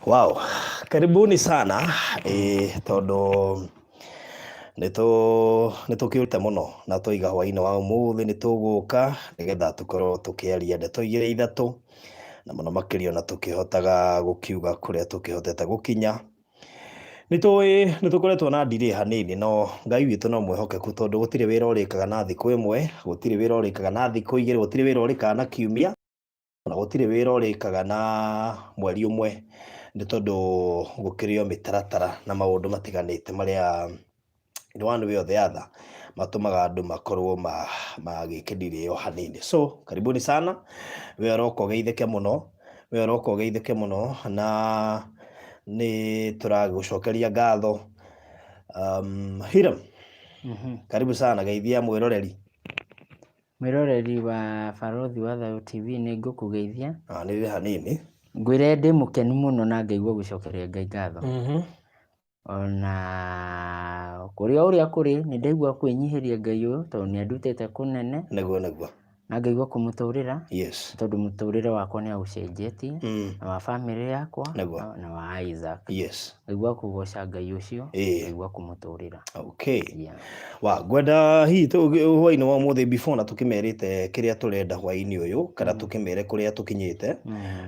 Wow, karibuni sana tondu nitukiurite muno na twiga hwaini wa umuthi nituguka nigetha tukorwo tukiaria ndeto igiri ithatu na muno makiria na tukihotaga gukiuga kuria tukihotete gukinya. Nitukoretwo na delay hanini no Ngai witu no mwihokeku tondu gutire wira urikaga na thiku imwe, gutire wira urikaga na thiku igiri, gutire wira urikaga na kiumia, na gutire wira urikaga na mweri umwe, ni tondu gukirio mitaratara na maundu matiganite maria in one way or the other matumaga andu makorwo magikidirie o hanini. So karibuni sana, we aroko geitheke muno na ni turagucokeria ngatho. Hiram, karibu sana, geithia mwiroreri wa Barothi wa Thayu TV ni ngukugeithia. Ni hanini ngwire ndi mukenu muno na ngaigua gucokeria Ngai ngatho. Ona uria kuri ni ndaigua kwinyihiria Ngai uyu tondu ni andutite kunene neguo na ngaigua kumuturira. Yes, tondu muturire wakwa ni aucenjetie na wa family yakwa na wa Isaac. Yes, ngaigua kugoca Ngai ucio, ngaigua kumuturira. Okay, yeah. Wa gwenda hi hwaini wa umuthi before na tukimerite kiria turenda hwaini uyu kana tukimere kuria tukinyite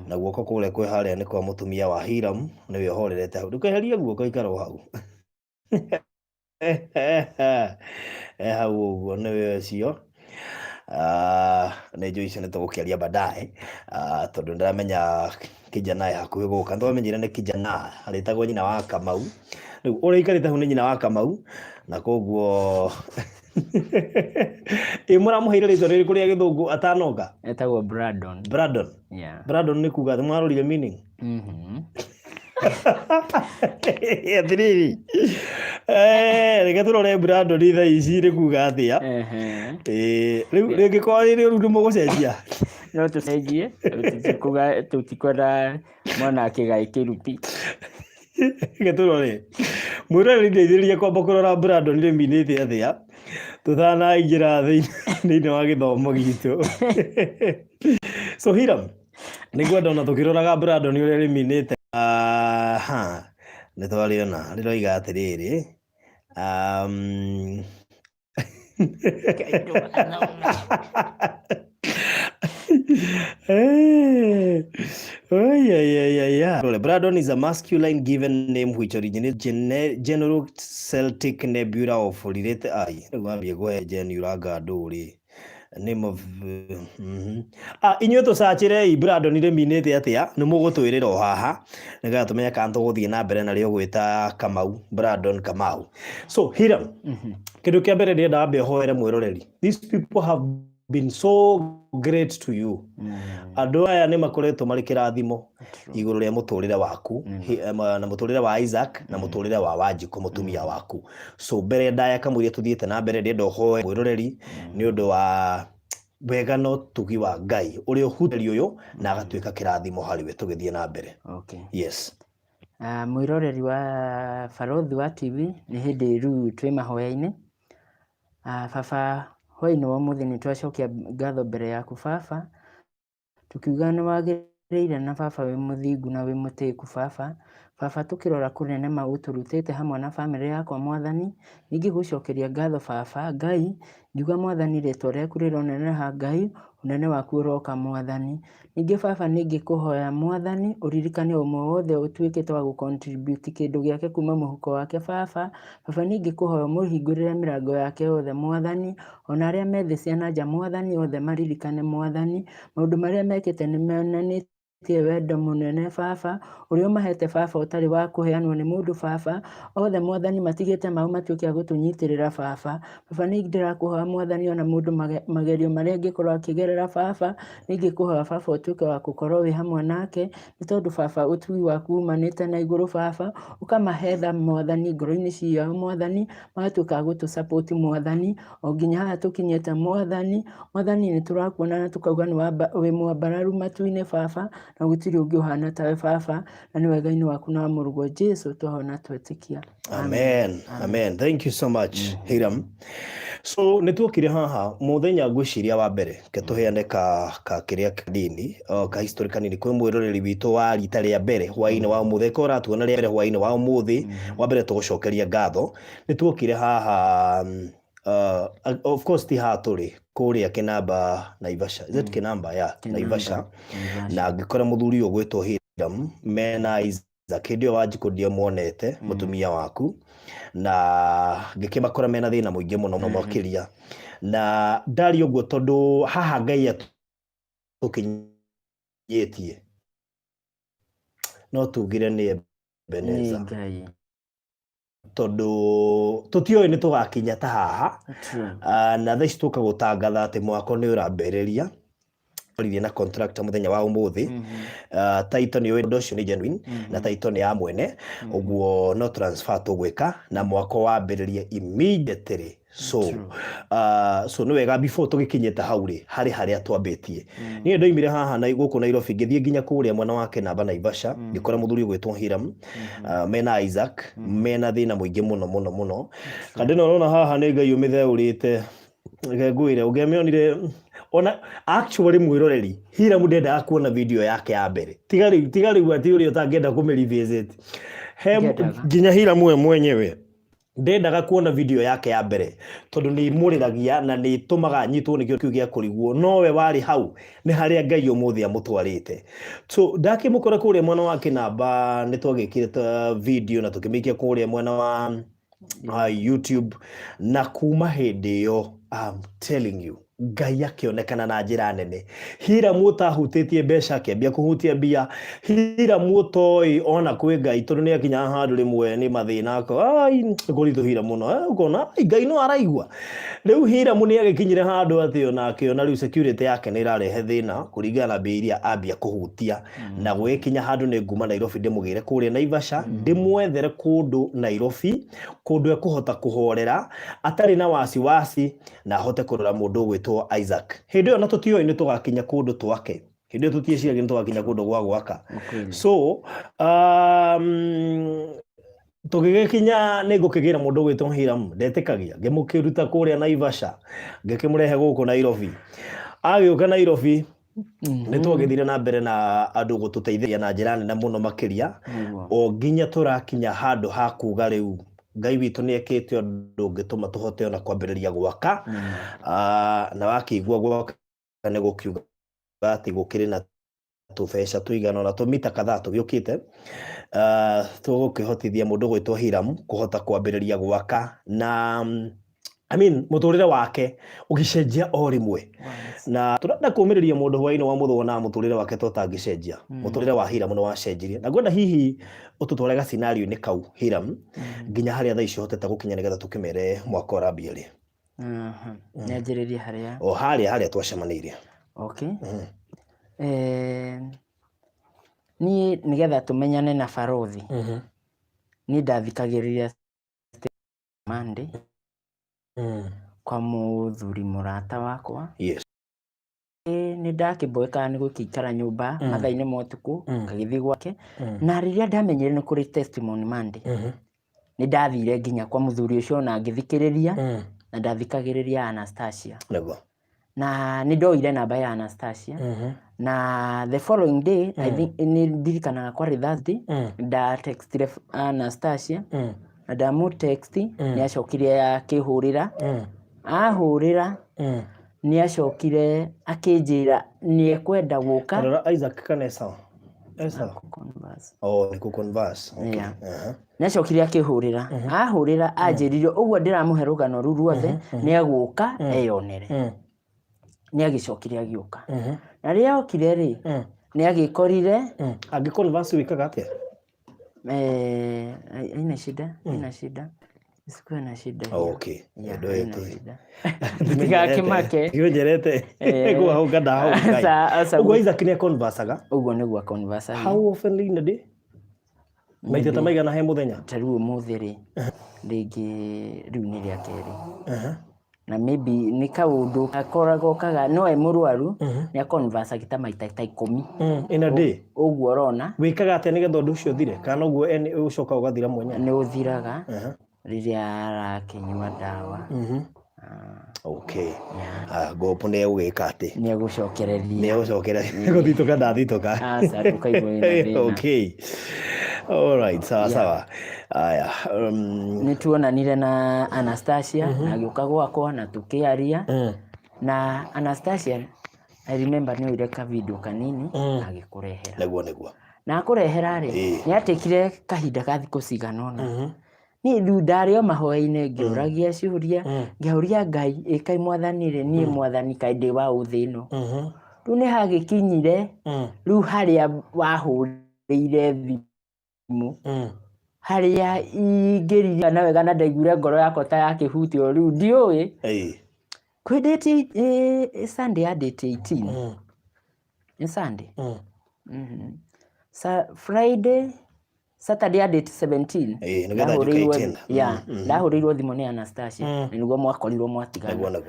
na guoko kule kwe haria ni kwa mutumia wa Hiram niwe horerete hau ndukeherie guoko ikaro hau hau uguo niwe cio. Nä njå icio nä tå gå kä aria baadaye tondå nä ndäramenya kijana hakuhä gå ka nä nä kijana arä tagwo nyina wa Kamau. Rä u å rä aikarä te hau nä nyina wa Kamau na koguo må ramå heire rä twa rä rä kå rä a gä thå ngå atanoka etagwo Brandon. Brandon nä kuga mwarå rire meaning atä rä rä reke tå rore Brandon thaa ici nä kuga atä a rä ngä korwo rä rä må gå cenjia no tå cenjie tå tikwenda mwana akä gaä kä ruti. Reke tå rore mwä roreri ndeithä rä kwamba kå rora Brandon rä minä te atä a tå tanaingä ra thä-inä wa gä thomo gitå. So Hiram nä ngwenda ona tå kä roraga Brandon å rä a rä minä te nä twarä ona rä roiga atä rä rä Brandon is a masculine given name which originates general Celtic nebula of related name of inyuä tå cacirei Brandon rä minä te atä a nä må gå twä rä ra o haha nä getha tå menye kana tå gå thiä na mbere narä o gwä ta Kamau, Brandon Kamau. So Hiram, kä ndå kä a mbere ndä enda wambe hoere mwä roreri, these people have been so great to you. Andå aya nä makoretwo marä kä rathimo igå rå rä a må tå rä re waku na må tå rä re wa Isaac na må tå rä re wa Wanjikå må tumia waku. So mbere ndaya kamå iria tå thiä te na mbere ndä enda hoe mwä roreri nä å ndå wa wega no tugi wa Ngai å rä a å huteri å yå na agatuä ka kä rathimo harä we tå gä thiä na mbere. Yes. Mwä roreri wa Barothi wa TV nä hä ndä rä u twä mahoya-inä. Baba hwainä wa må thä nä twacokia ngatho mbere yaku baba tå kiuga nä wagä rä ire na baba wä må thingu na wä må tä ku baba tå kä rora kå nene mau tå rutä te hamwe na bamĩrĩ yakwa Mwathani. Ningĩ gå cokeria ngatho baba Ngai ngiuga Mwathani rĩtwa rĩaku rĩroneneha Ngai ũnene waku ũroka Mwathani. Ningĩ baba nĩ ngĩkũhoya Mwathani ũririkane ũmwe wothe ũtuĩkĩte wa gũ contribute kĩndũ gĩake kuma mũhuko wake baba nĩ ngĩkũhoya mũhingũrĩre mĩrango yake yothe Mwathani, ona arĩa me thĩ cia na nja Mwathani othe maririkane Mwathani maũndũ marĩa mekĩte nĩ monanĩtie wendo mũnene baba ũrĩa ũmahete baba ũtarĩ wa kũheanwo nĩ mũndũ baba othe Mwathani matigĩte mau matuĩke a gũtũnyitĩrĩra baba nĩ ndĩrakũhoya Mwathani ona mũndũ magerio marĩa angĩkorwo akĩgerera baba nĩ ngĩkũhoya baba ũtuĩke wa gũkorwo wĩ hamwe nake nĩ tondũ baba ũtui waku umanĩte na igũrũ baba ũkamahe tha Mwathani ngoro-inĩ ciao Mwathani magatuĩka a gũtũ support Mwathani o nginya haha tũkinyĩte Mwathani nĩ tũrakuona na tũkauga wĩ mwambararu matu-inĩ baba na gũtirĩ ũngĩ ũhana tawe baba na nĩ wega-inĩ waku na mũrũgwo Jesu twahona twetĩkia. Amen. Thank you so much Hiram. So nituokire haha muthenya ngwiciria wa mbere ke tuheane ka kiria kanini ka history kanini kwi mwiroreri witu wa rita ria mbere hwaini wa umuthi ko ratuona ria mbere hwaini wa umuthi wa mbere tugucokeria ngatho nituokire haha of course ti haha turi kuria Kinamba Naivasha is it Kinamba Naivasha na ngikora muthuri ugwitwo Hiram mena Isaac ndio wanjikudia muonete mutumia waku na ngikimakora mena thina muingi muno makiria na ndari uguo tondu haha Ngai atukinyitie no tugire ni Ebeneza tondu tutioe ni tugakinya ta haha na thaici tukagutangatha ati mwako ni urambereria twarithie na contractor muthenya wa umuthi title ni undu ucio ni genuine na title ni ya mwene uguo no transfer tugwika na mwako wambiririe immediately so ni wega before tugikinyete hauri haria twambitie ni ndoimire haha na guku Nairobi ngithie nginya kuria mwana wa Kinamba Naivasha ngikora muthuri gwitwo Hiram mena Isaac mena thina muingi muno kandi no rona haha ni Ngai umitheurite ngwire ungemionire ona actually mwiroreri Hiram ndenda kuona video yake ya mbere tigari ati uri utangenda kumerevisit nginya Hiram we mwenyewe ndendaga kuona video yake ya mbere tondu ni muriragia na ni tumaga nyitwo ni kiu gia kurigwo nowe wari hau ni haria Ngai umuthi amutwarite so ndakimukora kuria mwana wa Kinamba ni twagikire video na tukimikia kuria mwana wa YouTube na kuma hindi yo I'm telling you Ngai akionekana na njira nene Hiram utahutitie mbeca akiambia kuhutia mbia Hiram utoi ona kwi Ngai tondu ni akinya handu rimwe ni mathina ko kurithu Hiram muno ukona Ngai no araigua riu Hiram ni agikinyire handu atio na akiona riu security yake ni irarehe thina kuringana na mbia iria ambia kuhutia na gwikinya handu ni nguma Nairobi ndimugire kuria Naivasha ndimwethere kundu Nairobi kundu ekuhota kuhorera atari na wasiwasi na hote kurora mundu gwitwo Isaac hindi yo na tutio ni tugakinya kundu twake hindi tutieciria ni tugakinya kundu gwa gwaka so tugigikinya ni ngukigira mundu gwitwo Hiram ndetikagia ngimukiruta kuria Naivasha ngikimurehe guku Nairobi agiuka Nairobi ni twagithire na mbere na andu gututeithia na njira nene muno makiria o nginya turakinya handu ha kuga riu Ngai witu ni ekite undu ngituma tuhote ona kwambiriria gwaka na wakigwa gwaka ni gukiuga ati gukiri na tubesha tuigana na tumita kadhaa tugiukite tugukihotithia mundu gwitwo Hiram kuhota kwambiriria gwaka na muturire wake ugicenjia o rimwe na turenda kumiriria mundu hwaini wa muthona muturire wake tutangicenjia muturire wa Hiram no wacenjirie na gwenda hihi ututwarega scenario ni kau Hiram nginya haria thaici hotete gukinya nigetha tukimere mwako urambia ri nyanjiririe haria haria twacemanirie okay ni nigetha tumenyane na barothi ni ndathikagiriria Monday kwa muthuri murata wakwa yes ni ndakiboeka ni gukikara nyumba mathaini motuku ngagithii gwake na riria ndamenyire ni kuri testimony Monday ni ndathire nginya kwa muthuri ucio na ngithikiriria na ndathikagiriria Anastasia na ni ndoire namba ya Anastasia na the following day I think ni ndirikanaga kwa Thursday nda textire Anastasia na ndamu text ni acokire akihurira ahurira ni acokire akinjira ni ekwenda guka Rora Isaac Kanesa ni ku converse okay ni acokire akihurira ahurira anjiririo uguo ndiramuhe rugano ru ruothe ni aguka eyonere ni agicokire agiuka na ria okire ri ni agikorire agiconverse wikaga atia ina shida sikuwa na shida hiyo okay ndio yetu ndigakimake ngerete ego hau gada hau sasa ugo Isaac ni conversaga ugo niguo conversaga how often in the day maita tamaiga na he muthenya taru muthiri ringi riu ni ria keri na maybe ni kaundu akorago kaga no e murwaru ni conversa kita maita 10 in a day uguo rona wikaga ate nigetha undu ucio thire kana uguo ucoka ugathira mwenya ni uthiraga riria arakinywa dawa Okay. Gopo nä å gä ka atä nä egå cokereria nä gå cokereria gå thitå ka ndathitå ka sawa aya nä tuonanire na Anastasia na gä å ka gwakwa na tå kä aria na Anastasia I remember nä oire ka video kanini na agä kå rehera näguo na akå rehera rä nä atä kire kahinda ka thikå ciganona niä rä u ndarä o mahoya-inä ngä å ragia ciå ria ngä å ria Ngai ä kaä mwathani rä niä mwathani kaä ndä wa å thä ä no rä u nä hagä kinyire rä u harä a wahå rä ire thimå harä a ingä ririkana wega na ndaiguire ngoro yakwa ta yakä hutio rä u ndiå ä kwä date Sunday ya date 18 ni Sunday Friday Saturday ya date 17 ndahå rä irwo thimå nä Anastasia nä guo mwakorirwo mwatigana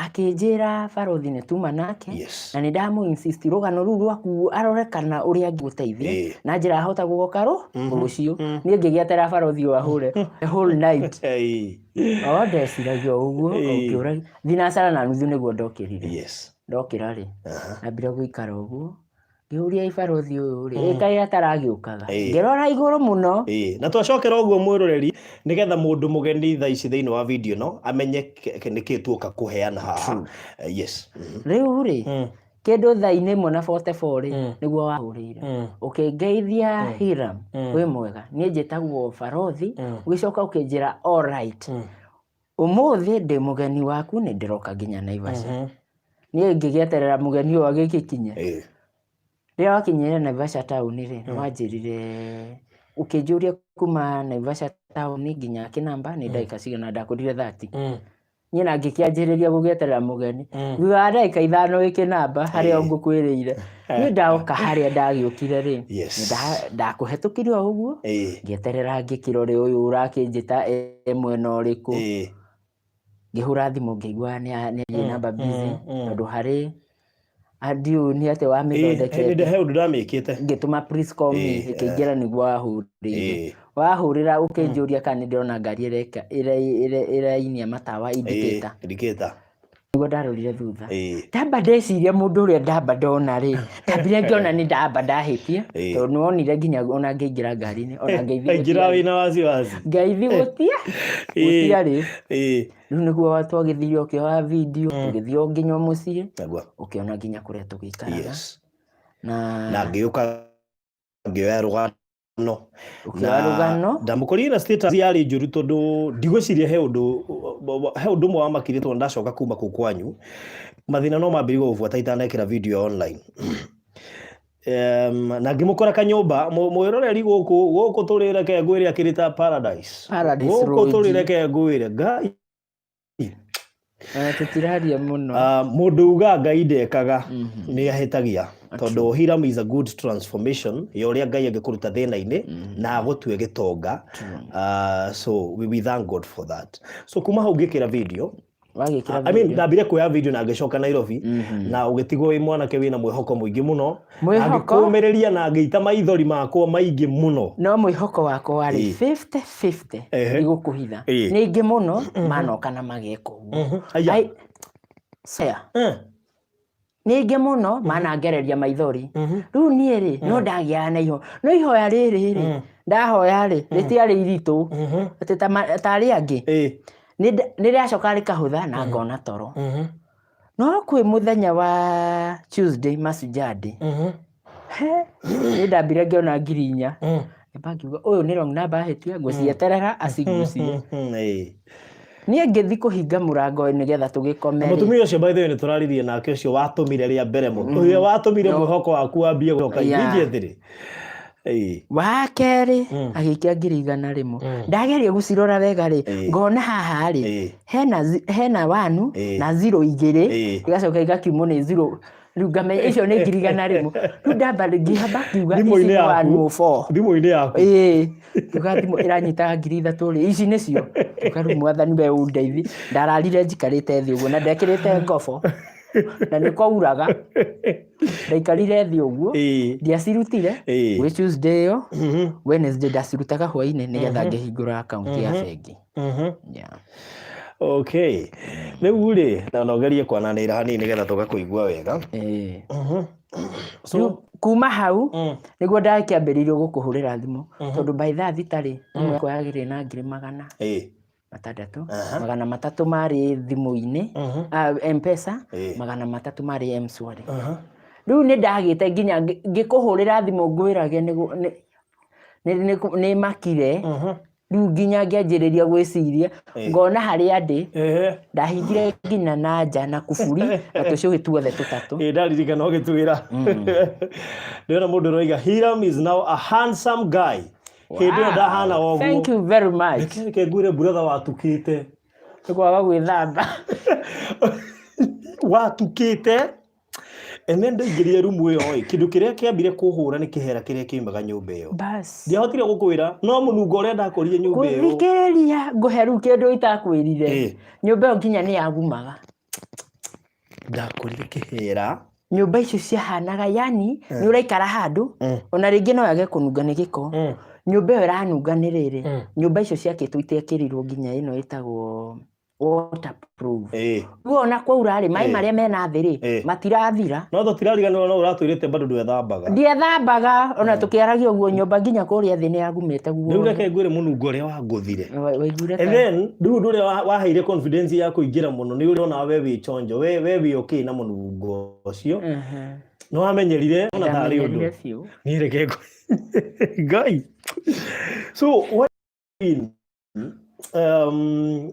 akä njä ra barothi nä tuma nake na nä ndamå insist rågano rå u rwaku arore kana å rä a ngä gå teithia na njä ra hota gå goka rå cio niä ngä gä etera barothi o ahå re whole night ndeciragia å guo å kä å thinacara na nuthu nä guo ndokä rire ndokä ra rä nambire gå ikara å guo ngä å ria ibarothi å yå rä kaä ataragä å kaga ngä rora igå rå må no na twacokera å guo mwä rå reri nä getha må ndå må geni tha ici thä inä wa video no amenye nä kä tuoka kå heana haha rä u rä kä ndå thainä mwe na 44 rä nä guo wahå rä ire å kä ngeithia Hiram wä mwega niä njä tagwo barothi å gä coka å kä njä ra å må thä ndä må geni waku nä ndä roka nginya Naivasha niä ngä gä eterera må geni å agä kä kinye rä a wakinyä re Naivasha taåni rä nä wanjä rire å kä njå ria kuma Naivasha taåni nginya Kinamba nä ndagä ka cigana ndakå rire 30 niä na ngä kä anjä rä ria gå gä eterera må geni thutha wa ndagä ka 5 wä Kinamba harä a ngå kwä rä ire niä ndaoka harä a ndagä å kire rä ndakå hetå kire o å guo ngä eterera ngä kä rore å yå å rakä njä ta mwena å rä kå ngä hå ra thimå ngä igua nä namba busy tondå harä ndiå nä atä wa mä thondekete ngä tå ma kä ingä ra nä guo wahå rä ra å kä njå ria kana nä ndärona ngari ä rainia matawa indicata niguo ndarorire thutha ndamba ndeciria må ndå å rä a ndamba ndona rä ndambire ngä ona nä ndamba ndahä tie tondå nä wonire nginya ona ngä ingä ra ngari-inä ona ngeithi gå tiarä rä u nä guo twagä thire å kä oya video tå gä thiä o nginya må ciä å kä ona nginya kå rä a tå gä ikaraga na ngä å ka ngä oya rå gano ndamå korire na status yarä njå ru tondå ndigå ciria he å ndå mwe wa makirä tondå ndacoka kuma kå kwanyu mathä na no mambä rie gå buata itanekä ra video online na ngä må kora kanyåmba mwä roreri gå kå tå rä reke ngwä re akä rä ta paradise gå kå tå rä reke ngwä re ngai tutiraria muno mundu uga Ngai ndekaga ni ahetagia tondu Hiram is a good transformation ya uria Ngai angikuruta thina-ini na agutue gitonga so we thank God for that so kuma hau ngikira video I mean ndambire kuya video na ngicoka Nairobi na ugitigwo wi mwanake wina mwihoko muingi muno ngikumereria na ngiita maithori makwa maingi muno no mwihoko wako wari 50-50 igukuhitha ningi muno manoka na mageko ai saya ningi muno manangereria maithori riu nie ri no ndagia na iho no ihoya riri ri ndahoya ri ritiari iritu ati tari angi nä rä acoka rä kahå na ngona toro no kwä må thenya wa Tuesday Masujadi nä ndambire ngä ona 4,000 ngiuga å yå nä wrong number hä tia ngå cieterera acigucie niä ngä thi kå hinga må rango nä getha tå gä komere må tumia å cio by the way nä tå raririe nake å cio watå mire rä a mbere må å cio watå mire mwä hoko waku wambie gå coka ingä thä rä wa kerä agä kia 100,000 ndageria gå cirora wega rä ngona haha rä hena 1 na 0 igä igacoka igakiumwo nä 0 rä u ngamenya icio nä 100,000 rä u ndamba ngä hamba kiuga thimå-inä yaku kiuga thimå ä ranyitaga 3,000 rä ici nä cio tukarä mwathani we å ndeithi ndararire njikarä te thä å guo na ndekä rä te ngobo na nä kwauraga ndaikarire thĩ ũguo ndiacirutire gwĩ Tuesday ĩyo Wednesday ndacirutaga hwainĩ nĩgetha ngĩhingũra akaunti ya bengi okay Rĩu rĩ na ũgerie kwananĩra hanini nĩgetha tũgakũigua wega. So kuma hau nĩguo ndakĩambĩrĩirio gũkũhũrĩra thimũ tondũ by that thitarĩ thimũ yakwa yagĩrĩ na 600 300 marĩ thimũ-inĩ M-Pesa 300 marĩ M-Shwari. Rĩu nĩ ndagĩte nginya ngĩkũhũrĩra thimũ ngwĩrage nĩ makire. Rĩu nginya ngĩanjĩrĩria gwĩciria ngona harĩa ndĩ ndahingire nginya na nja na kuburi na tũcũhĩ tuothe tũtatũ. Ndaririkana ũgĩtwĩra ndĩrona mũndũ ũroiga Hiram is now a handsome guy. Hĩndĩ ĩyo ndahana ũguo. Thank you very much. Reke ngwĩre brother watukĩte. Nĩ kwaga gwĩthamba. Watukĩte. Ene ndaingĩrire rumu ĩyo kĩndũ kĩrĩa kĩambire kũhũra nĩ kĩhera kĩrĩa kĩumaga nyũmba ĩyo. Bas. Ndiahotire gũkwĩra no mũnungo ũrĩa ndakorire nyũmba ĩyo. Gũthikĩrĩria ngũhe rĩu kĩndũ itakwĩrire. Nyũmba ĩyo nginya nĩ yagumaga. Ndakorire kĩhera. Nyũmba icio ciahanaga yani nĩ ũraikara handũ ona rĩngĩ no yage kũnunga nĩ gĩko. Nyũmba ĩyo ĩranunga nĩ rĩrĩ. Nyũmba icio ciakĩtwo itekĩrirwo nginya ĩno ĩtagwo waterproof. Guona kwaura rĩ maĩ marĩa mena thĩ rĩ matirathira. No tũtirariganĩrwo no ũratwĩrĩte bado ndwethambaga. Ndiethambaga ona tũkĩaragia ũguo nyũmba nginya kũrĩa thĩ nĩ yagumĩte guo. Rĩu reke ngwĩre mũnungo ũrĩa wangũthire. Waiguire And then rĩu ũndũ ũrĩa waheire confidence ya kũingĩra mũno nĩ ũrona we wĩ chonjo we wĩ okay na mũnungo ũcio. No wamenyerire ona tharĩ ũndũ. Niĩ reke Ngai. So what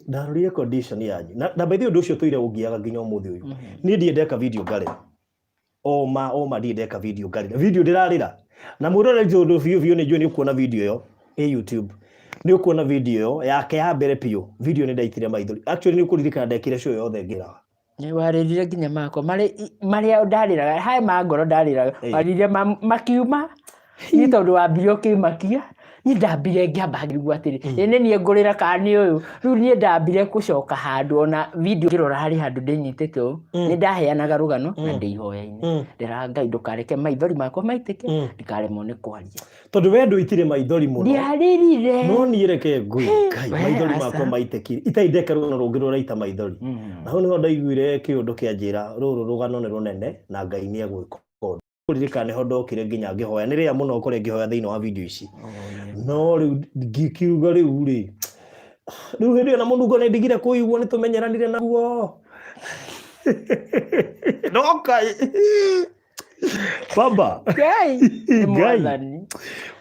ndarorire condition yanyu na by the way ũndũ ũcio tũire ũngiaga nginya ũmũthĩ ũyũ. Niĩ ndiendeka video ngare. Oma ndiendeka video ngare. Video ndĩrarĩra. Na mũrore ũndũ biũ nĩ njũĩ nĩ ũkuona video ĩyo YouTube. Nĩ ũkuona video ĩyo yake ya mbere piũ. Video nĩ ndaitire maithori. Actually nĩ ũkũririkana ndekire show yothe ngĩraga. Nĩ warĩrire nginya makwa marĩa ndarĩraga hae ma ngoro ndarĩraga. Warĩrire makiuma nĩ tondũ wambire ũkĩmakia. Nĩ ndambire ngĩamba ngĩigua atĩrĩ ĩnĩ niĩ ngũrĩra kana nĩ ũyũ. Rĩu niĩ ndambire gũcoka handũ ona video ngĩrora harĩ handũ ndĩnyitĩte ũũ. Nĩ ndaheanaga rũgano na ndĩ ihoya-inĩ. Ndĩraga Ngai ndũkareke maithori makwa maitĩke ndikaremwo nĩ kwaria. Tondũ we ndũitire maithori mũno. Ndiarĩrire. No niĩ reke ngui Ngai maithori makwa maitĩkire. Itaindeka rũgano rũngĩ rũraita maithori. Na hau nĩho ndaiguire kĩũndũ kĩanjĩra rũrũ rũgano nĩ rũnene na Ngai nĩ egwĩka. Kuririkana ho ndokire nginya ngĩhoya nĩ rĩa mũno ũkore ngĩhoya thĩinĩ wa video ici. No rĩu ngĩkiuga rĩu rĩ hĩndĩ ĩyo na mũnungo nĩ ndigire kũiguo nĩ tũmenyeranire naguo. No Ngai baba Ngai nĩ mwathani.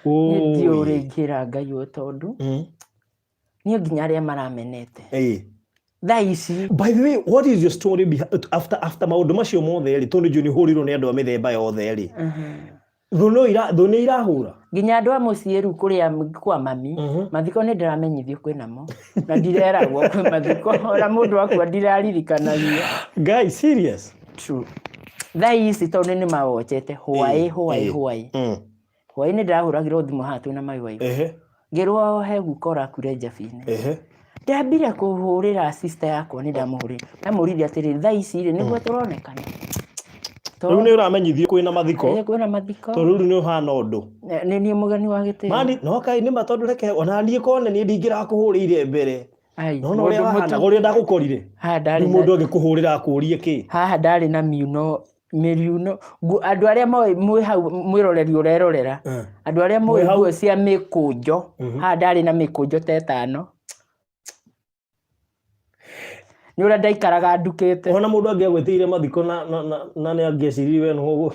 Nĩ ndiũrĩngĩra Ngai ũyũ tondũ niĩ nginya arĩa maramenete thaa ici. By the way, what is your story after maũndũ macio mothe rĩ tondũ njũ nĩ hũrirwo nĩ andũ a mĩthemba yothe rĩ thũ nĩ irahũra nginya andũ a mũciĩ rĩu kũrĩa kwa mami mathiko nĩ ndĩramenyithio kwĩnamo na ndireragwo kwĩ mathiko ona mũndũ wakwa ndiraririkanagia. Guy serious? True. Thaa ici tondũ nĩ mawonjete hwaĩ nĩ ndĩrahũragĩrwo thimũ haha twĩna my wife ngĩrwo he guka ũrakure Njabine. Ndambire kũhũrĩra sister yakwa nĩ ndamũhũrĩra ndamũririe atĩrĩ thaa ici rĩ nĩguo tũronekana. Rĩu nĩ ũramenyithio kwĩna mathiko. Kwĩna mathiko. Tondũ rĩu nĩ ũhana ũndũ. Nĩ niĩ mũgeni wa gĩtĩo. Mani no Ngai nĩ matondũ reke ona niĩ kone niĩ ndingĩrakũhũrĩire mbere. No ũrĩa wahana ũrĩa ndagũkorire. Nĩ mũndũ agĩkũhũrĩra akũrie kĩ? Haha ndarĩ na mĩuno andũ arĩa mwĩ hau mwĩroreri ũrerorera andũ arĩa mwĩ nguo cia mĩkũnjo haha ndarĩ na mĩkũnjo ta 5. Nĩ ũrĩa ndaikaraga ndukĩte. Ona mũndũ angĩagwĩtĩire mathiko na nĩ angĩeciririe we no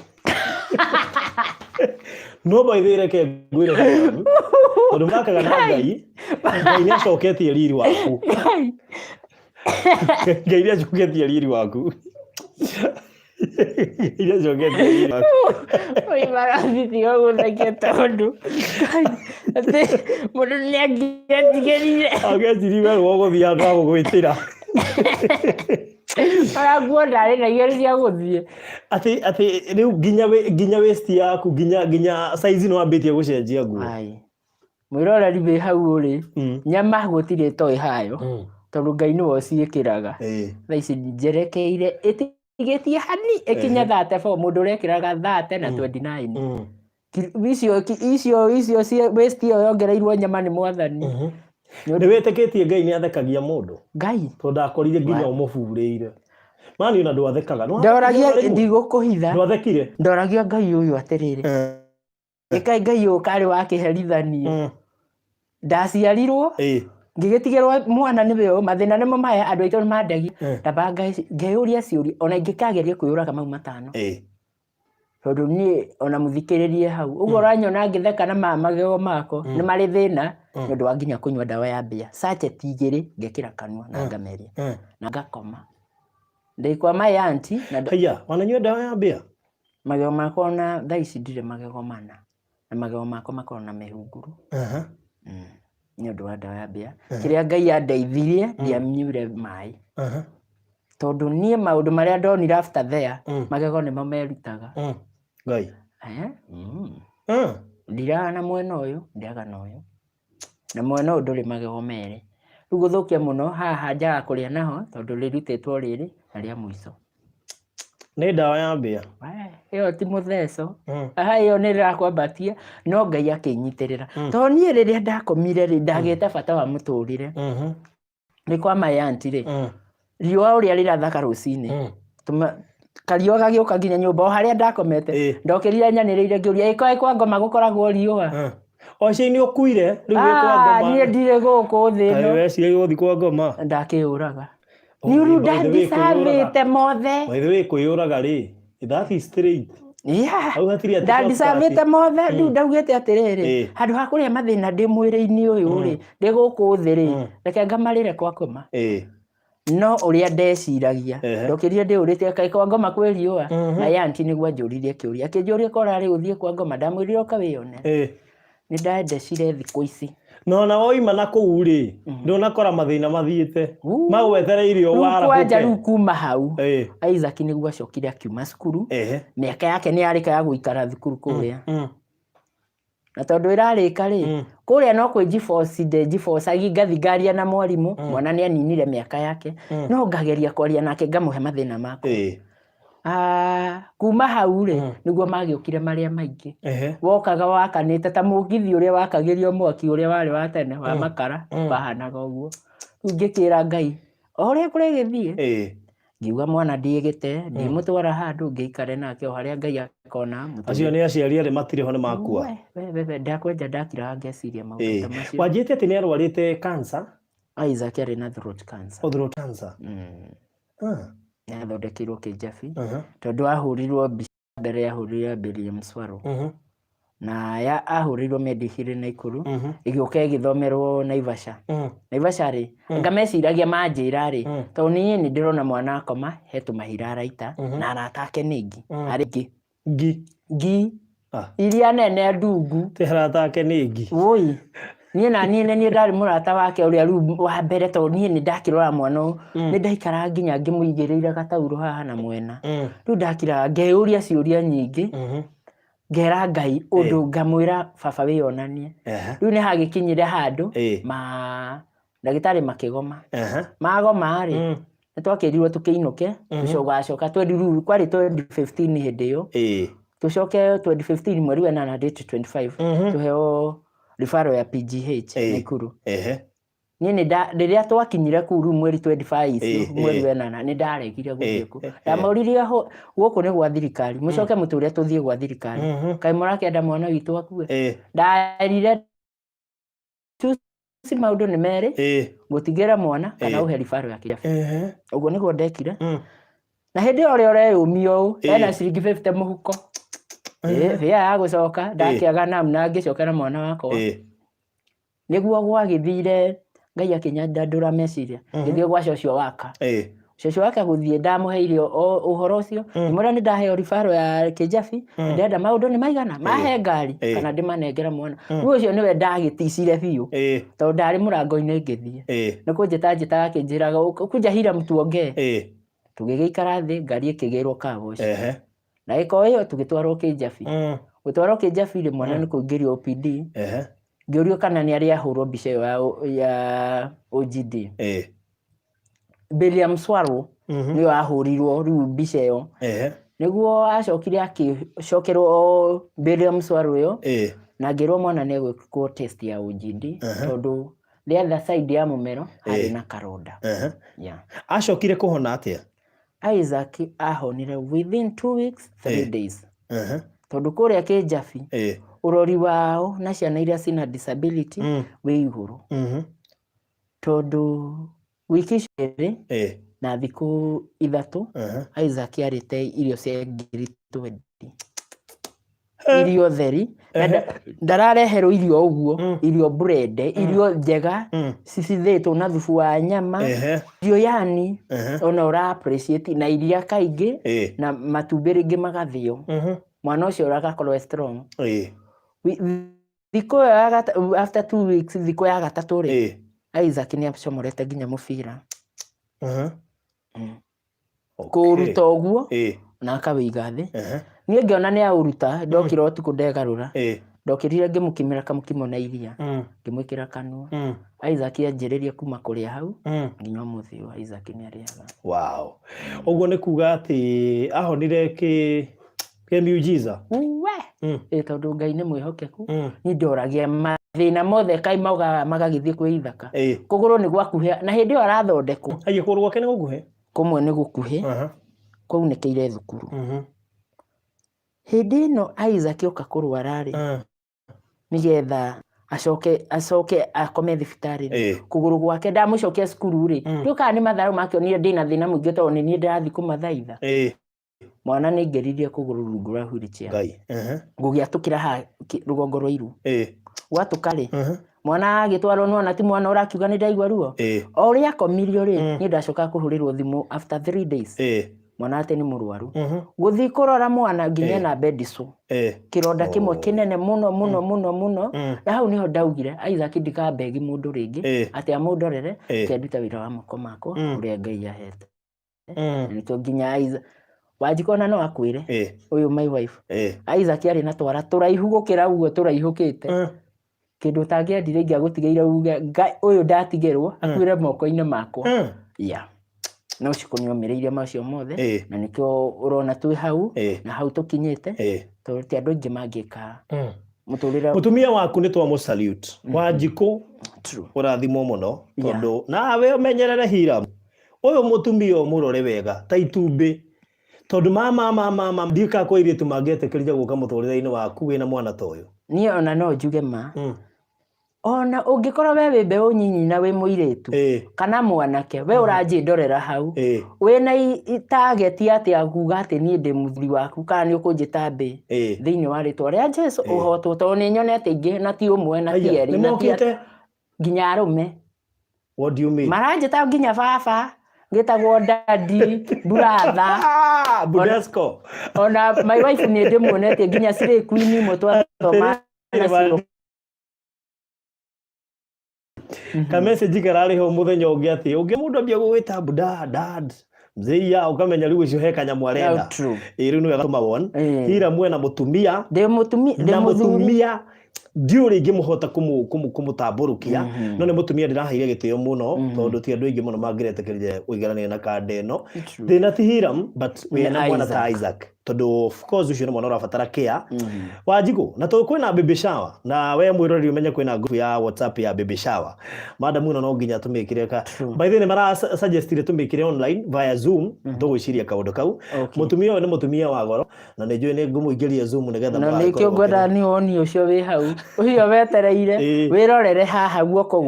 no by the way reke ngwĩre tondũ makaga na Ngai nĩ acoketie riri waku. Ngai nĩ acoketie riri waku. Nĩ acoketie riri waku. Oi marathithio gũtheke tondũ atĩ mũndũ nĩ angĩatigĩrire. Angĩeciririe we gũgũthiĩ handũ ha gũgwĩtĩra. Araguo ndarĩ na igĩrĩ cia gũthiĩ. Atĩ rĩu nginya waist yaku nginya size no wambĩtie gũcenjia nguo. Mwĩroreri wĩ hau ũrĩ nyama gũtirĩ toĩ hayo tondũ Ngai nĩwe ũciĩkĩraga. Thaa ici njerekeire ĩtigĩtie hani ĩkinya 34 mũndũ ũrekĩraga 30 na 29. Icio waist ĩyo yongereirwo nyama nĩ mwathani. Nĩ wĩtĩkĩtie Ngai nĩ athekagia mũndũ? Ngai Tondũ ndakorire nginya ũmũbũrĩire. Mani na ndwathekaga. Ndoragia ndigũkũhitha. Ndwathekire? Ndoragia Ngai ũyũ atĩrĩrĩ. Gĩkai Ngai ũyũ karĩ wakĩherithania. Ndaciarirwo. Ngĩgĩtigĩrwo mwana nĩwe ũyũ, mathĩna nĩmo maya andũ aitũ nĩmandagia. Ndamba ngeyũria ciũria ona ingĩkageria kwĩyũraga mau matano. Tondũ niĩ ona mũthikĩrĩrie hau. Ũguo ũranyona ngĩtheka na magego makwa nĩ marĩ thĩna nĩ ũndũ wa nginya kũnyua ndawa ya mbĩa. Sachet 2 ngekĩra kanua na ngameria na ngakoma. Ndĩkwa my auntie na haya wananyua ndawa ya mbĩa. Magego makwa na thaa ici ndirĩ magego mana. Na magego makwa makorwo na mĩhunguru. Nĩ ũndũ wa ndawa ya mbĩa. Kĩrĩa Ngai andeithirie ndianyuire maĩ. Tondũ niĩ maũndũ marĩa ndonire after there magego nĩmo merutaga. Ngai. Ndiraga na mwena ũyũ, ndiraga na ũyũ. Na mwena ũyũ ndũrĩ magego merĩ. Rĩu gũthũkia mũno haha njaga kũrĩa naho tondũ rĩrutĩtwo rĩrĩ na rĩa mũico. Nĩ ndawa ya mbĩa. Ĩyo ti mũtheco. Aha ĩyo nĩ ĩrakwambatia no Ngai akĩnyitĩrĩra. Tondũ niĩ rĩrĩa ndakomire ndagĩte bata wa mũtũrĩre. Nĩ kwa my auntie rĩ. Riũa ũrĩa rĩrathaka rũcinĩ. Kariũa gagĩũka nginya nyũmba o harĩa ndakomete. Ndokĩrire nyanĩrĩire ngĩũria ĩko kwa ngoma gũkoragwo riũa. Oce nĩ ũkuire rĩu kwa ngoma. Niĩ ndirĩ gũkũ thĩ ĩno. Kaĩ weciria gũthiĩ kwa ngoma. Ndakĩũraga. Nĩ ũru ndandicabĩte mothe. By the way kwĩyũraga rĩ. That is straight. Ndandicabĩte mothe rĩu ndaugĩte atĩrĩrĩ. Handũ ha kũrĩa mathĩna ndĩ mwĩrĩ-inĩ ũyũ rĩ. Ndĩ gũkũ thĩ rĩ. Reke ngamarĩre kwa ngoma. No ũrĩa ndeciragia ndokĩrire ndĩũrĩte kaĩ kwa ngoma kwĩ riũa. Na auntie nĩguo anjũririe kĩũria. Akĩnjũria kora rĩ ũthiĩ kwa ngoma ndamwĩrire oka wĩyone. Nĩ ndandecire thikũ ici. No na woima na kũu rĩ ndũnakora mathĩna mathiĩte. Magwetereire o wara. Kwanja rĩu kuma hau. Isaac nĩguo acokire akiuma cukuru. Mĩaka yake nĩ yarĩka ya gũikara thukuru kũrĩa. Na tondũ ĩrarĩka rĩ kũrĩa no kwĩ G-force ngathi ngaria na mwarimũ mwana nĩ aninire mĩaka yake no ngageria kwaria nake ngamũhe mathĩna makwa. Kuma hau rĩ nĩguo magĩũkire marĩa maingĩ. Wokaga wakanĩte ta mũgithi ũrĩa wakagĩrio mwaki ũrĩa warĩ wa tene wa makara wahanaga ũguo. Rĩu ngĩkĩra Ngai o ũrĩa kũrĩgĩthiĩ. Ngiuga mwana ndĩgĩte ndĩmũtwara handũ ngĩikare nake o harĩa Ngai akona. Acio nĩ aciari arĩ matirĩ ho nĩ makua. Ndakwenja ndakiraga ngeciria maũndũ ta macio. Wanjĩte atĩ nĩ arwarĩte cancer. Isaac arĩ na throat cancer. Throat cancer. Nĩ athondekeirwo Kĩjabi tondũ ahũrirwo mbica mbere yahũrire William Swallow. Na ahũrirwo Medihill Naikuru ĩgĩũka ĩgĩthomerwo Naivasha. Naivasha rĩ ngameciragia manjĩra rĩ tondũ niĩ nĩ ndĩrona mwana akoma he tũmahira araita na arata ake nĩ ngi arĩ ngi iria nene ndungu. Te arata ake nĩ ngi. Woi niĩ na niĩ ndarĩ mũrata wake ũrĩa rĩu wa mbere tondũ niĩ nĩ ndakĩrora mwana ũyũ nĩ ndaikara nginya ngĩmũigĩrĩire gataurũ haha na mwena. Rĩu ndakiraga ngeyũria ciũria nyingĩ. Ngera Ngai ũndũ ngamwĩra baba wĩyonanie. Rĩu nĩ hagĩkinyire handũ ndagĩtarĩ makĩgoma. Magoma rĩ nĩ twakĩrirwo tũkĩinũke tũcoka kwarĩ 2015 hĩndĩ ĩyo. Tũcoke 2015 mweri wa 8 date 25 tũheo referral ya PGH Naikuru. Niĩ rĩrĩa twakinyire kũu rĩu mweri 25 mweri wa 8 nĩ ndaregire gũthiĩ kũu. Ndamũririe gũkũ nĩ gwa thirikari mũcoke mũtũrĩa tũthiĩ gwa thirikari. Kaĩ mũrakĩenda mwana witũ akue. Ndarire si maũndũ nĩ merĩ gũtigĩra mwana kana ũhe referral ya Kĩjabi. Ũguo nĩguo ndekire. Na hĩndĩ ĩyo ũrĩa ũreyũmia ũũ ena ciringi 50 mũhuko. Ya gũcoka ndakĩaga na ngĩcoka na mwana wakwa. Nĩguo gwagĩthire Ngai akĩnyandandũra meciria. Ngĩthiĩ gwa cũcũ waka. Cũcũ waka gũthiĩ ndamũheire ũhoro ũcio. Mũrĩa nĩ ndaheo referral ya Kĩjabi. Ndenda maũndũ nĩ maigana mahe ngari kana ndĩmanengera mwana. Rĩu ũcio nĩwe ndagĩticire biũ. Tondũ ndarĩ mũrango-inĩ ngĩthiĩ. Nĩ kũnjĩta akĩnjĩraga ũkũnjahira mũtuonge. Tũgĩgĩikara thĩ ngari ĩkĩgĩrwo kabosh. Na ĩko ĩyo tũgĩtwarwo Kĩjabi. Gũtwarwo Kĩjabi rĩ mwana nĩ kũingĩrio OPD. Ngĩũrio kana nĩ arĩ ahũrwo mbica ĩyo ya OGD. William Swallow nĩyo ahũrirwo rĩu mbica ĩyo. Nĩguo acokire akĩcokerwo William Swallow ĩyo na ngĩrwo mwana nĩ egwĩkwo test ya OGD tondũ the other side ya mũmero harĩ na karonda. Yeah. Acokire kũhona atĩa? Isaac ahonire within 2 weeks 3 days. Tondũ kũrĩa Kĩjabi ũrori wao na ciana iria cina disability wĩ igũrũ. Tondũ wiki cierĩ na thikũ ithatũ Isaac arĩte irio cia 20. Irio theri, ndarareherwo irio ũguo, irio bread, irio njega, cicithĩtwo na thubu wa nyama, irio yani ona ũra appreciate na iria kaingĩ na matumbĩ rĩngĩ magathĩo. Mwana ũcio ũragakorwo strong. Thikũ after 2 weeks, thikũ ya gatatũ rĩ, Isaac nĩ acomorete nginya mũbira. Kũruta ũguo na akawĩiga thĩ. Niĩ ngĩona nĩ aũruta, ndokĩra ũtukũ ndegarũra. Ndokĩrire ngĩmũkimĩra kamũkimo na iria, ngĩmwĩkĩra kanua. Isaac anjĩrĩria kuma kũrĩa hau nginya ũmũthĩ ũyũ Isaac nĩ arĩaga. Wow. Ũguo nĩ kuga atĩ ahonire kĩ miujiza. Tondũ Ngai nĩ mwĩhokeku. Niĩ ndoragia mathĩna mothe Kai mauga magagĩthiĩ kwĩ ithaka. Kũgũrũ nĩ gwakuhĩ na hĩndĩ ĩyo arathondekwo. Kũgũrũ gwake nĩ gũkuhĩ? Kũmwe nĩ gũkuhĩ. Kwaunĩkĩire thukuru. Hĩndĩ ĩno Isaac oka kũrwara rĩ, nĩgetha acoke akome thibitarĩ. Kũgũrũ gwake ndamũcokia cukuru rĩ, ndĩũkaga nĩ matharũ makĩonire ndĩna thĩna mũingĩ tondũ nĩ niĩ ndĩrathiĩ kũmathaitha. Mwana nĩ ngeririe kũgũrũ rungu rwa wheelchair. Gũgĩatũkĩra haha rũgongo rwa iru. Gwatũka rĩ, mwana agĩtwarwo nona ti mwana ũrakiuga nĩ ndaigua ruo. O ũrĩa akomirio rĩ, niĩ ndacoka kũhũrĩrwo thimũ after 3 days. Mwana atĩ nĩ mũrwaru. Gũthiĩ kũrora mwana nginya na bediso. Kĩronda kĩmwe kĩnene mũno. Na hau niho ndaugire Isaac ndikambegi mũndũ rĩngĩ atĩ amũndorere kĩanduta wĩra wa moko makwa ũrĩa Ngai ahete. Nĩkĩo nginya Isaac Wanjikona no akwĩre ũyũ my wife Isaac arĩ na twara tũraihu gũkĩra ũguo tũraihũkĩte. Kĩndũ ũtangĩendire ingĩagũtigĩire uge ũyũ ndatigĩrwo akuĩre moko-inĩ makwa. No cikũnĩomereire macio mothe na nĩkĩo ũrona twĩ hau na hau tũkinyĩte tondũ ti andũ aingĩ mangĩka mũtũrĩre. Mũtumia waku nĩ twa salute. Wanjikũ ũrathimwo mũno tondũ nawe ũmenyerere Hiram. Ũyũ mũtumia mũrore wega ta itumbĩ tondũ mama ndika kwa iretu mangĩetĩkĩrire gũka mũtũrĩre-inĩ waku wĩna mwana ta ũyũ. Niĩ ona no njuge ma ona ũngĩkorwo we wĩ mbeũ nyinyi na wĩ mũirĩtu kana mwanake we ũranjĩndorera hau wĩna target atĩ akuga atĩ niĩ ndĩ mũthuri waku kana nĩ ũkũnjĩta mbĩ thĩinĩ wa rĩtwa rĩa Jesũ ũhotwo tondũ nĩ nyonete ingĩ na ti ũmwe na ti erĩ na ti nginya arũme. What do you mean? Maranjĩta nginya baba ngĩtagwo daddy brother Budesco. Ona my wife nĩ ndĩmuonetie nginya cirĩ queen imwe twathoma nacio. Kamessage kararĩ ho mũthenya ũngĩ atĩ ũngĩ mũndũ ambia gũgwĩta dad mzee ukamenya rĩu icio he kanyamũ arenda. Rĩu nĩ wega tũmawon. Hiram na mũtumia mũtumia ndiũrĩ ingĩmũhota kũmũtambũrũkia no nĩ mũtumia ndĩraheire gĩtĩo mũno tondũ ti andũ aingĩ mũno mangĩretĩkĩrire ũigarania na kanda ĩno. Thĩna ti Hiram but wĩna mwana ta Isaac tondũ of course ucio nĩ mwana ũrabatara care. Wanjikũ na tondũ kwĩna baby shower na we mwĩroreri ũmenye kwĩna group ya WhatsApp ya baby shower. Madam ĩno no nginya tũmĩkĩre ka by the way mara suggestire tũmĩkĩre online via Zoom tũgwĩciria kaũndũ kau. Mũtumia ũyũ nĩ mũtumia wa goro na nĩ njũĩ nĩ ngũmũingĩria Zoom nĩgetha na nĩkĩo ngwenda nĩ woni ũcio wĩ hau ũcio wetereire wĩrorere haha guoko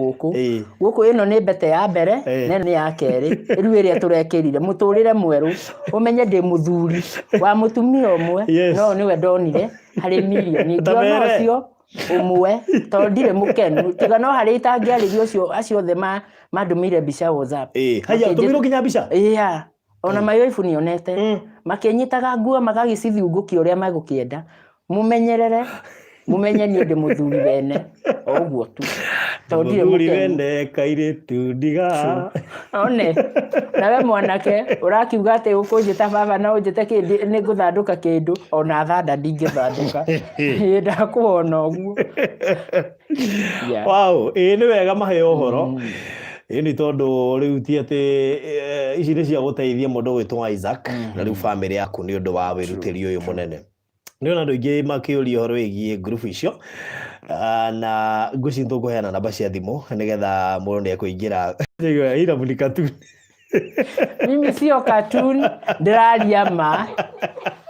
gũkũ ĩno nĩ mbete ya mbere na nĩ ya kerĩ rĩu ĩrĩa tũrekĩrire mũtũrĩre mwerũ ũmenye ndĩ mũthuri wa mũtumia ũmwe no nĩwe ndonire harĩ milioni ngĩona ũcio ũmwe tondũ ndirĩ mũkenu tiga no harĩ itangĩarĩrio ũcio acio othe mandũmĩire mbica WhatsApp. Haya tũmirwo nginya mbica ona my wife nĩonete makĩnyitaga nguo magagĩcithiũngũkia ũrĩa megũkĩenda. Mumenye nĩ ndĩ mũthuri wene ũguo tu tondũ ndirĩ mũthuri wene kairĩtu ndiga one nawe mwanake ũrakiuga atĩ ũkũnjĩta baba na ũnjĩte kĩndũ nĩ ngũthandũka kĩndũ ona thanda ndingĩthandũka ndakuona ũguo. Wow nĩ wega mahe ũhoro nĩ tondũ rĩu ti atĩ ici nĩ cia gũteithia mũndũ gwĩtwo Isaac na rĩu famĩlĩ yaku nĩ ũndũ wa wĩrutĩri ũyũ mũnene. Nĩ ona andũ aingĩ makĩũria ũhoro wĩgiĩ group icio na nguci tukuheana namba cia thimu nigetha mundu ni ekuingira ira mulika tu mimi sio cartoon ndiraria ma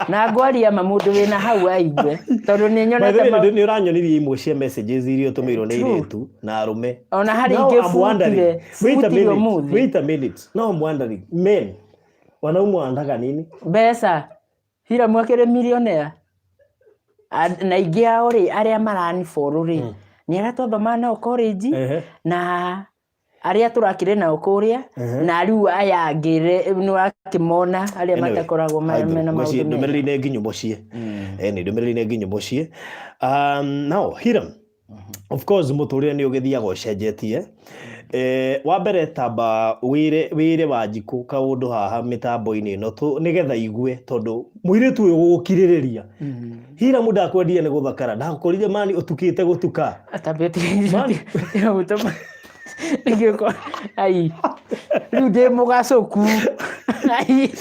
na ngwaria ma mundu wina hau aigue tondu ni nyonete ni uranyonirie imwe cia messages iria tumirwo ni iretu na arume ona hari ingifutire wait a minute no I'm wondering men wanaume wanataka nini mbeca hira mwakire millionaire na ingi ao ri aria marani follow ri ni ara twathoma nao college na aria turakire nao kuria na riu aya angire no akimona aria matakoragwo mena maundu ndumiriri ne nginyu mucie ni ndumiriri ne nginyu mucie now Hiram of course muturire ni ugithiaga ucenjetie wa mbere tamba wire Wanjiku kaundu haha mitambo-ini ino nigetha igue tondu muiritu uyu gukiririria Hiram ndakwendia ni guthakara ndakorire mani utukite gutuka atambete utoma ngiko ai riu ndi mugacoku ai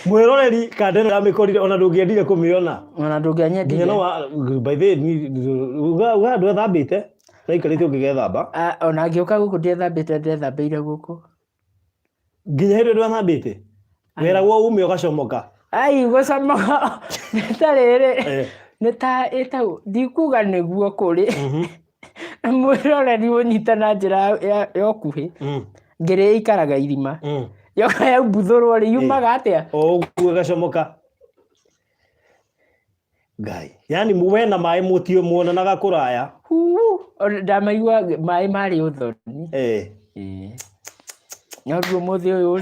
mwiroreri kandera ya mikorire ona ndungiendire kumiona ona ndungianyendire no by the uga ndu thambite na ikarite ungigethamba ona ngioka guku ndethambite ndethambeire guku nginya hĩndĩ ndwethambĩte weragwo ume ugacomoka ai gucomoka tarĩrĩ nĩ ta ndikuga nĩguo kũrĩ mwĩroreri ũnyita na njĩra ya ũkuhĩ ngĩrĩ ikaraga irima yoka yaumbuthũrwo rĩ yumaga atĩa ũguo gacomoka Ngai yani wena maĩ mũtio muonanaga kũraya ndamaigua maĩ marĩ ũthoni nyaruo muthi uyu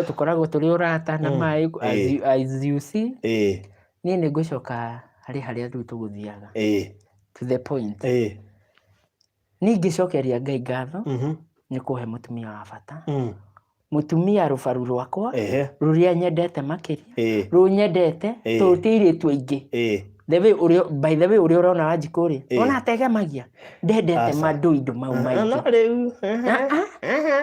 tukoragwo turi urata na maĩ as you see ni ngucoka haria riu tuguthiaga to the point ni ngicokeria Ngai ngatho ni kuhe mutumia wa bata mutumia rubaru rwakwa ruria nyendete makiria runyendete tutire twaingi by the way uria urona Wanjiku ri ona ategemagia ndendete mandu mau maingĩ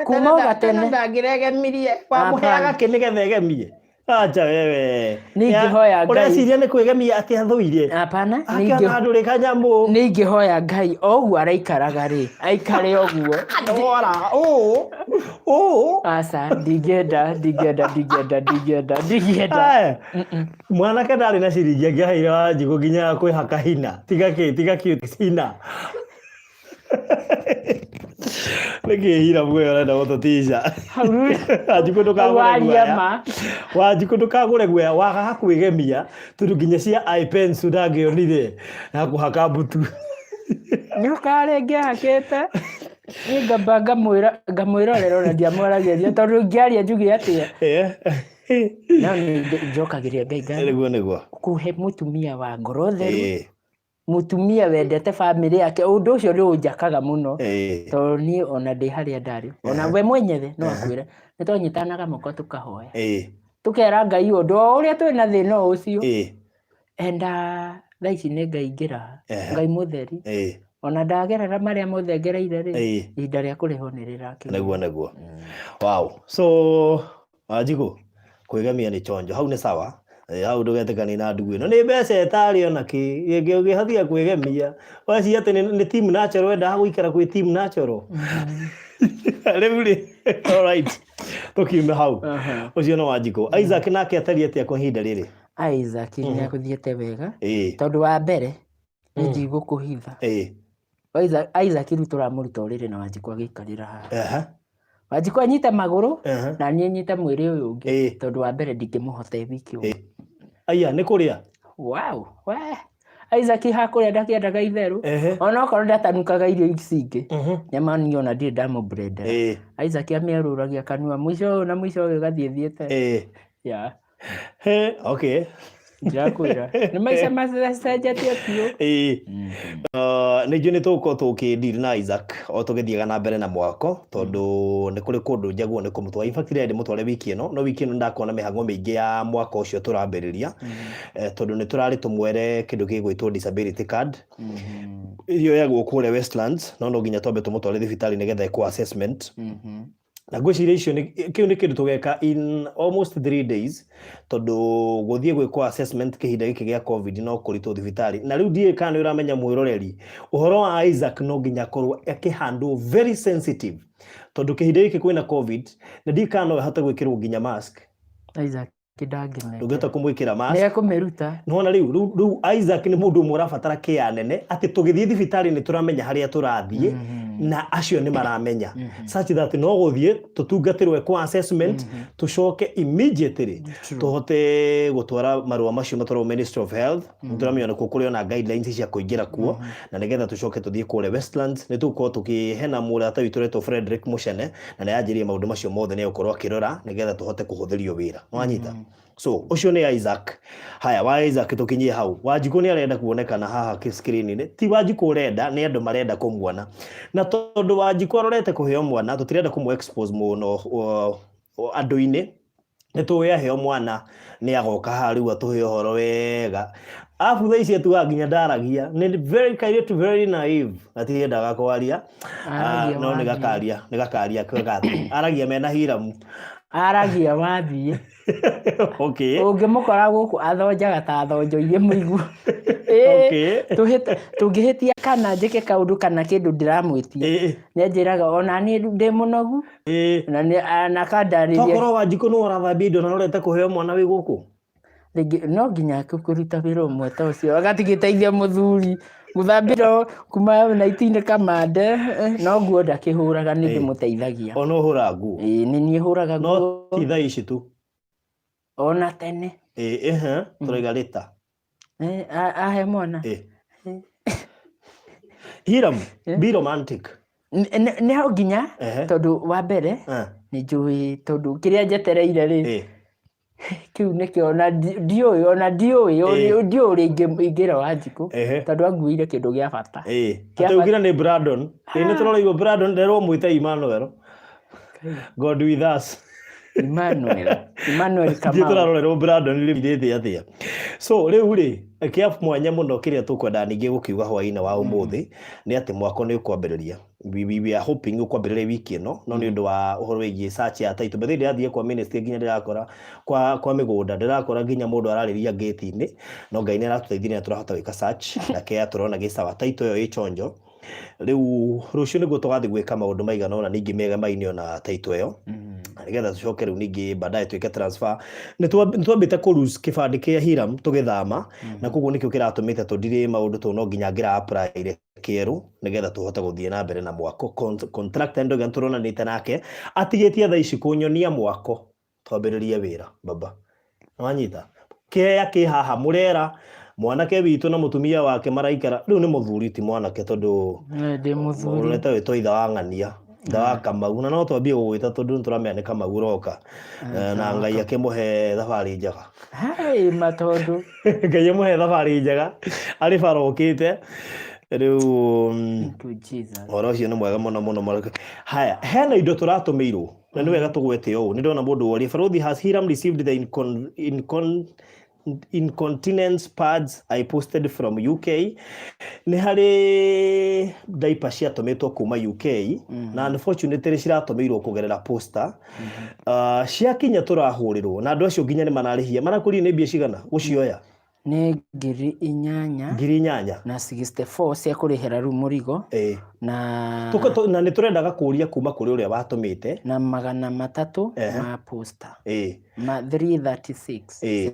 kuma ugatene ndangĩregemirie wamuheaga kĩnĩgetha egemie acha wewe ningihoya Ngai ureciria nĩ kwĩgemia atĩ athũire hapana ningĩ kanyamũ ningihoya Ngai oguo araikaraga ri aikare oguo ora asa ndingenda mwanake ndarĩ na ciringi angĩaheire Wanjiku nginya kwĩhaka hina tiga hina Hira mwe arenda gũtũticia Wanjiku ndũkagũre guoya waga kwĩgemia tondũ nginya cia iPens ndangĩonire na kũhaka mbutu nĩũkarenge hakĩte nĩ ngamba ngamwĩrorera na ndiamwaragĩria tondũ ngĩaria njuge atĩa no njokagĩria Ngai nĩguo kuhe mutumia wa ngoro theru mutumia wendete family yake undu ucio ni unjakaga muno to ni ona ndi haria ndari ona we mwenyewe no akwire nitonyitanaga moko tukahoya tukera Ngai undu uria twina thina ucio enda thaici ni Ngai ngira Ngai mutheri ona ndagerera maria mothe ngereire ri ihinda ria kuriho ni rirakinya niguo wow so Wanjiku kwĩgemia ni chonjo hau ni sawa hau ndugetekani na ndugu ino ni mbeca etari ona ki ngihathia kwĩgemia waci ati ni team natural wenda guikara kwi team natural riu ri alright tukiume hau ucio no Wanjiku Isaac nake atari atia kwa hinda riri Isaac ni akuthiete wega tondu wa mbere ni ndigũkũhitha Isaac riu turamuruta uriri na Wanjiku agikarira haha Wanjiku anyite maguru na niĩ nyite mwĩrĩ ũyũ ũngĩ tondu wa mbere ndingĩmũhota wiki ũyũ aya nĩ kũrĩa wow we Isaac hakuria ndakiendaga itherũ ona okorwo ndatanukaga irio icingĩ nyama niĩ ona ndirĩ ndamũbrendera Isaac amĩarũragia kanua mwisho na mwisho ũgathiĩte okay njakwĩra nĩ maica macenjetie biũ nĩnjũĩ nĩtũgũkorwo tũkĩdeal na Isaac o tũgĩthiaga na mbere na mwako tondũ nĩ kũrĩ kũndũ njaguo nĩ kũmũtwara in fact ndĩ mũtware wiki ĩno no wiki ĩno ndakuona mĩhang'o mĩingĩ ya mwaka ũcio tũrambĩrĩria tondũ nĩ tũrarĩ tũmwere kĩndũ gĩgwĩtwo disability card irio yagwo kũrĩa Westlands no nginya twambe tũmũtware thibitarĩ nĩgetha ekwo assessment na ngwiciria icio kiu ni kindu tugeka in almost 3 days tondu guthie gwikwo assessment kihinda giki gia covid no kuritu thibitari na riu die kana uramenya mwiroreri uhoro wa Isaac no nginya korwo akihandle very sensitive tondu kihinda giki kwina covid na die kana hata gwikirwo nginya mask Isaac kidangine ndugeta kumwikira mask ne kumeruta nona riu Isaac ni mundu murabatara kia nene ati tugithie thibitari ni turamenya haria turathie na acio ni maramenya such that no guthie tutungatirwe kwa assessment tucoke immediately tuhote gutwara marua macio matwaro Ministry of Health turamenya ko kuri ona guidelines cia kuingira kuo na nigetha tucoke tuthie kure Westlands ni tuko tukihena murata witu reto Frederick Mushene na yajirie maundu macio mothe ni ukorwo akirora nigetha tuhote kuhuthirio wira wanyita so ucio ni Isaac haya wa Isaac tukinyie hau Wanjiku ni arenda kuonekana haha screen ni ti Wanjiku urenda ni andu marenda kumwona na tondu Wanjiku arorete kuheo mwana tutirenda kumu expose muno andu-ini ni tuya heo mwana ni agoka hariu atuhe horo wega afu tha ici tu nginya ndaragia ni very kind to very naive atiendaga kwaria no ni gakaria kwegatu aragia mena hiramu aragia wathie okay ungimukora guku athonjaga ta thonjoirie muigu okay tungihitia kana njike kaundu kana kindu ndiramwitie ni njiraga ona ni ndi munogu na kandaririe tokorwo Wanjiku no urathambia indo na urete kuheo mwana wi guku no nginya kuruta wira umwe ta ucio agatigiteithia muthuri guthambira kuma na itine kamande no nguo ndakihuraga ni ndimuteithagia ono hura nguo ni nie huraga nguo no ti tha ici tu ona tene turaiga rita ahe mwana Hiram be romantic ne ho nginya tondu wa mbere ni njui tondu kiria njetereire ri kiu nikio na dio ingira Wanjiku tondu anguire kindu gia bata ataugira ni Brandon ni turoraigwo Brandon nderwo mwita Emmanuel God with us Emmanuel Kamau turarorerwo Brandon rimithite atia so riu ri kia mwanya muno kiria tukwenda ningi gukiuga hwaina wa umuthi ni ati mwako ni ukwambiriria we are hoping ukwambiriria wiki ino no ni undu wa uhoro wigi search ya title but ndi athie kwa ministry nginya ndirakora kwa migunda ndirakora nginya mundu arariria gate ini no Ngai ni aratuteithia turahota gwika search na kia turona gisawa title yo ichonjo riu rucio niguo tugathi gwika maundu maigana ona ningi mega maini ona title yo nigetha tucoke riu ningi baadaye twike transfer ni twambite ku lose kibandi kia Hiram tugithama na koguo nikio kiratumite tundire maundu tu no nginya ngira apply kieru nigetha tuhote guthie na mbere na mwako contract endo gan turona nite nake atigetie tha ici kunyonia mwako twambiririe wira baba wanyita kia ki haha murera mwanake witu na mutumia wake maraikara riu ni muthuri ti mwanake tondu ndi muthuri ureta witwa itha wa ng'ania da Kamau na no twambie gwita tondu turamenya ni Kamau roka na Ngai akimuhe thabari njega hai matondu Ngai amuhe thabari njega ari barokite riu oro cio ni mwega muno haya hena indo turatumirwo na ni wega tugwete o ni ndona mundu wori Farothi has Hiram received the incontinence pads I posted from UK ni hari diaper cia tometwo kuma UK na unfortunately ciratomeirwo kugerera poster cia kinya turahurirwo na andu acio nginya ni manarihia marakuri ni mbia cigana gucioya ni ngiri 8 na 64 cia kurihira ru murigo na na ni turendaga kuria kuma kuri uria watumite na 300 ma poster ma 336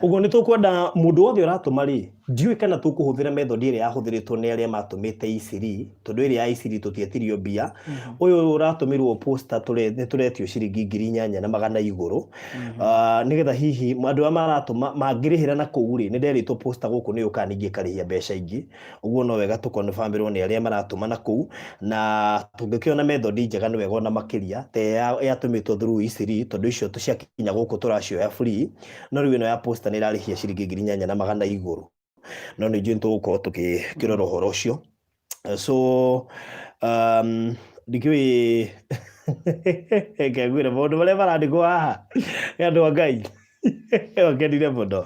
ugo ni tukwenda mundu wothe uratuma ri ndiwe kana tukuhuthira method iria yahuthiritwo ni aria matumite iciri tondu iria iciri tutietirio bia uyu uratumirwo poster ni turetio ciringi 8,000 na 100 iguru nigetha hihi andu amaratuma mangirihira na kuuri ni nderitwo poster guku ni ukaningie karihia mbeca ingi uguo no wega tukonfirmirwo ni aria maratuma na kuu na tungikiona method njega ni wega ona makiria te yatumitwo through iciri tondu icio tuciakinya guku turacioya free no riu ino ya poster ni irarihia ciringi 8,000 na 100 iguru no ni jinto uko tukirora horo ucio so ndikiwi ngegwire mundu maria marandikwo haha andu a Ngai okenire muno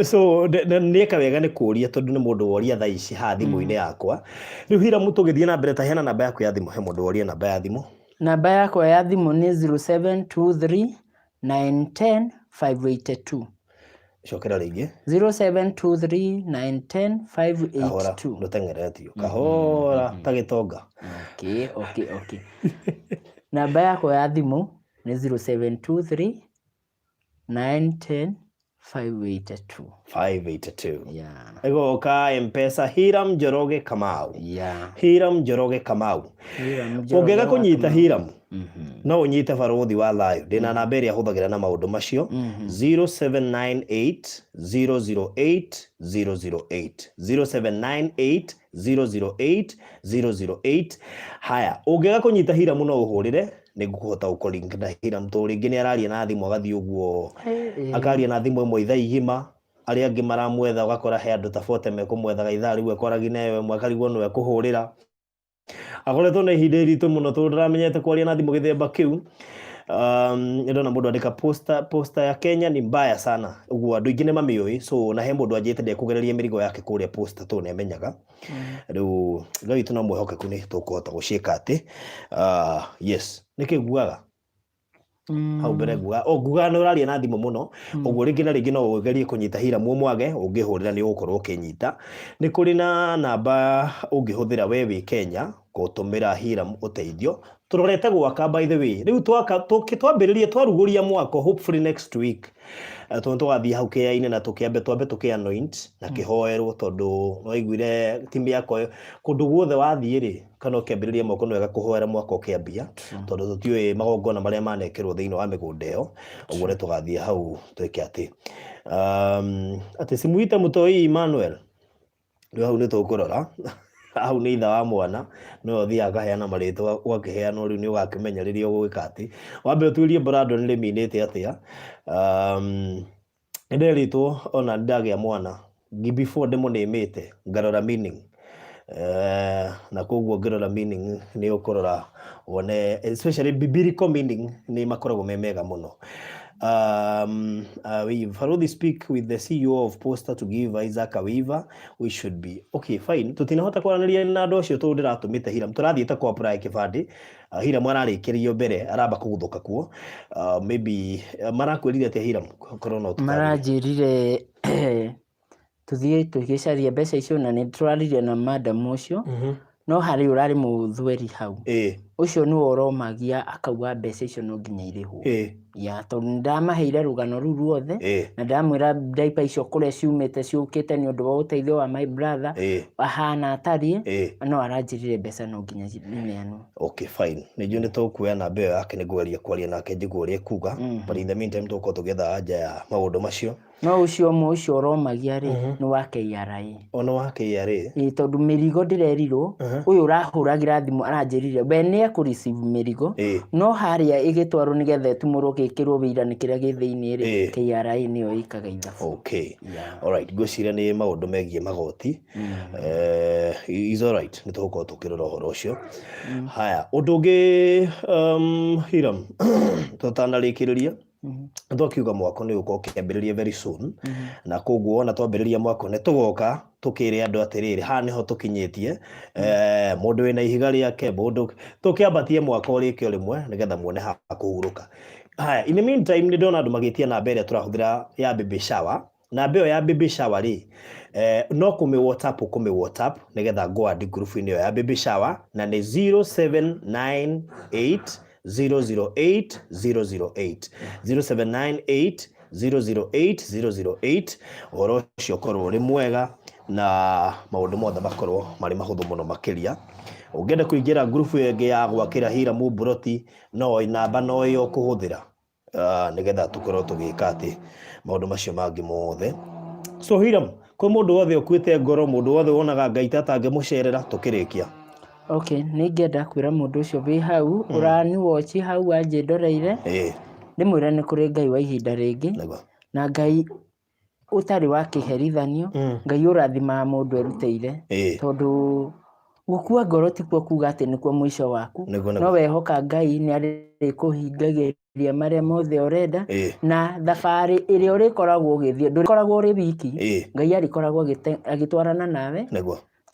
so nieka wega ni kuria tondu ni mundu woria tha ici ha thimu-ini yakwa riu Hiram tugithie na mbere ta hena namba yaku ya thimu he mundu woria namba ya thimu Namba yakwa ya thimũ nĩ 0723 910 582. Cokera rĩngĩ. 0723 910 Kahora 582. ndũteng'eretio. Kahora ta gĩtonga. Okay. Namba yakwa ya thimũ nĩ 0723 910 582. 582. Yeah. Egoka M-Pesa Hiram Njoroge Kamau. Yeah. Hiram Njoroge Kamau. Ũngĩaga kũnyita Hiram no ũnyite Barũthi wa Thayũ. Ndĩna namba ĩrĩa hũthagĩra na maũndũ macio 0798 008 008 0798 008 008. Haya, ũngĩaga kũnyita Hiram no ũhũrĩre nĩngũkũhota gũkũringa na Hiram tondũ rĩngĩ nĩararia na thimũ agathiĩ ũguo akaria na thimũ ĩmwe ithaa igima, arĩa angĩ maramwetha ũgakora he andũ ta 40 mekũmwethaga ithaa rĩu ekwaragia nawe mwakarigwo nĩwe ekũhũrĩra. Akoretwo na ihinda iritũ mũno tondũ ndaramenyete kwaria na thimũ gĩthemba kĩu. Ndona mũndũ andĩka posta ya Kenya ni mbaya sana, ũguo andũ aingĩ nĩmamĩũĩ, so na he mũndũ anjĩte ndekũgereria mĩrigo yake kũrĩa posta tondũ nĩamenyaga. Rĩu Ngai witũ no mwĩhokeku nĩ tũkũhota gũciĩka atĩ. Yes, nĩkĩ nguaga hau mbere nguaga nĩ ũraria na thimũ mũno, ũguo rĩngĩ na rĩngĩ no ũgerie kũnyita Hiram mwage, ũngĩhũrĩra nĩ ũgũkorwo ũkĩnyita. Nĩ kũrĩ na namba ũngĩhũthĩra we wĩ Kenya gũtũmĩra Hiram ũteithio. Tũrorete gwaka by the way, rĩu twambĩrĩrie twarugũria mwako hopefully next week. Tũgathiĩ hau kĩaya-inĩ na twambe tũkĩ-anoint na kĩhoerwo tondũ waiguire timu yakwa kũndũ guothe wathiĩ-rĩ kana ũkĩambĩrĩria mwako nĩ wega kũhoera mwako ũkĩambia tondũ tũtiũĩ magongona marĩa manekĩrwo thĩinĩ wa mĩgũnda ĩyo. Ũguo tũgathiĩ hau twĩke atĩ simuite Mũtoi Emmanuel rĩu hau nĩ tũkũrora hau nĩ itha wa mwana no ũthiĩ akaheana marĩtwa ũgakĩheana rĩu nĩ ũgakĩmenya rĩrĩa ũgwĩka atĩ. Wambe ũtuĩrie Brandon rĩminĩte atĩa. Nĩnderitwo ona ndagĩa mwana before ndĩmũnĩmĩte ngarora meaning, na koguo ngĩrora meaning nĩ ũkũrora wone especially biblical meaning nĩ makoragwo me mega mũno. Barũthi speak with the CEO of Posta to give Isaac a waiver. We should be okay fine. Tutinahota kwaranĩria na andũ acio tondũ ndĩratũmĩte Hiram, tũrathiĩte kwa apply kĩbandĩ. Hiram ararĩkĩrio mbere aramba kũguthũka kuo. Maybe marakwĩrire atĩa Hiram korwo no maranjĩrire tuthiĩ tũgĩcaria mbeca icio na nĩtũraririe na madam ũcio no harĩ ũrarĩ mũthweri hau ũcio nĩwe ũromagia akauga mbeca icio no nginya irĩhwo. Ya tondũ ndamaheire rũgano rũu ruothe na ndamwĩra ndaipa icio kũrĩa ciumĩte ciũkĩte nĩ ũndũ wa ũteithio wa my brother ahana atariĩ no aranjĩrire mbeca no nginya ineanwo. Okay fine, nĩnjũĩ nĩtũkuoya namba ĩyo yake nĩngũgeria kwaria nake njigue ũrĩa ekuga, but in the meantime tũkorwo tũgĩetha anja ya maũndũ macio. No ũcio ũmwe ũcio ũromagia-rĩ nĩ wa KRA. Ona wa KRA? Tondũ mĩrigo ndĩrerirwo ũyũ ũrahũragĩra thimũ aranjĩrire we nĩ ekũreceive mĩrigo no harĩa ĩgĩtwarwo nĩgetha ĩtumũrwo gĩkĩrwo wĩira nĩ kĩrĩa gĩ thĩinĩ-rĩ KRA nĩyo ĩkaga ithabu. Okay, alright, ngwĩciria nĩ maũndũ megiĩ magoti. Is alright, nĩtũgũkorwo tũkĩrora ũhoro ũcio. Haya, ũndũ ũngĩ Hiram tũtanarĩkĩrĩria twakiuga mwako nĩ ũgũkorwo ũkĩambĩrĩria very soon, na koguo ona twambĩrĩria mwako nĩ tũgoka tũkĩre andũ atĩrĩrĩ haha nĩho tũkinyĩtie. Mũndũ wĩna ihiga rĩake, mũndũ tũkĩambatie mwako ũrĩke rĩmwe nĩgetha muone ha kũhurũka. Haya, in the meantime nĩ ndona andũ magĩtia namba ĩrĩa tũrahũthĩra ya baby shower. Namba ĩyo ya baby shower rĩ no kũmĩ WhatsApp nĩgetha ngwandi group-inĩ ĩyo ya baby shower na nĩ 0798 008 008 0798 008 008. Ũhoro ũcio ũkorwo ũrĩ mwega na maũndũ mothe makorwo marĩ mahũthũ mũno makĩria. Ũngĩenda kũingĩra group ĩngĩ ya gwakĩra Hiram Mburoti no namba no ĩyo kũhũthĩra nĩgetha tũkorwo tũgĩka atĩ maũndũ macio mangĩ mothe. So Hiram, kwĩ mũndũ wothe ũkuĩte ngoro, mũndũ wothe wonaga Ngai ta atangĩmũcerera tũkĩrĩkia? Okay, nĩngĩenda kwĩra mũndũ ũcio wĩ hau ũrani watch hau anjĩndoreire ndĩmwĩre nĩ kũrĩ Ngai wa ihinda rĩngĩ na Ngai ũtarĩ wa kĩherithanio, Ngai ũrathimaga mũndũ erutĩire tondũ gũkua ngoro ti kuo kuga atĩ nĩkuo mũico waku, no wehoka Ngai nĩ arĩkũhingagĩria marĩa mothe ũrenda na thabarĩ ĩrĩa ũrĩkoragwo ũgĩthiĩ ndũrĩkoragwo ũrĩ wiki, Ngai arĩkoragwo agĩtwarana nawe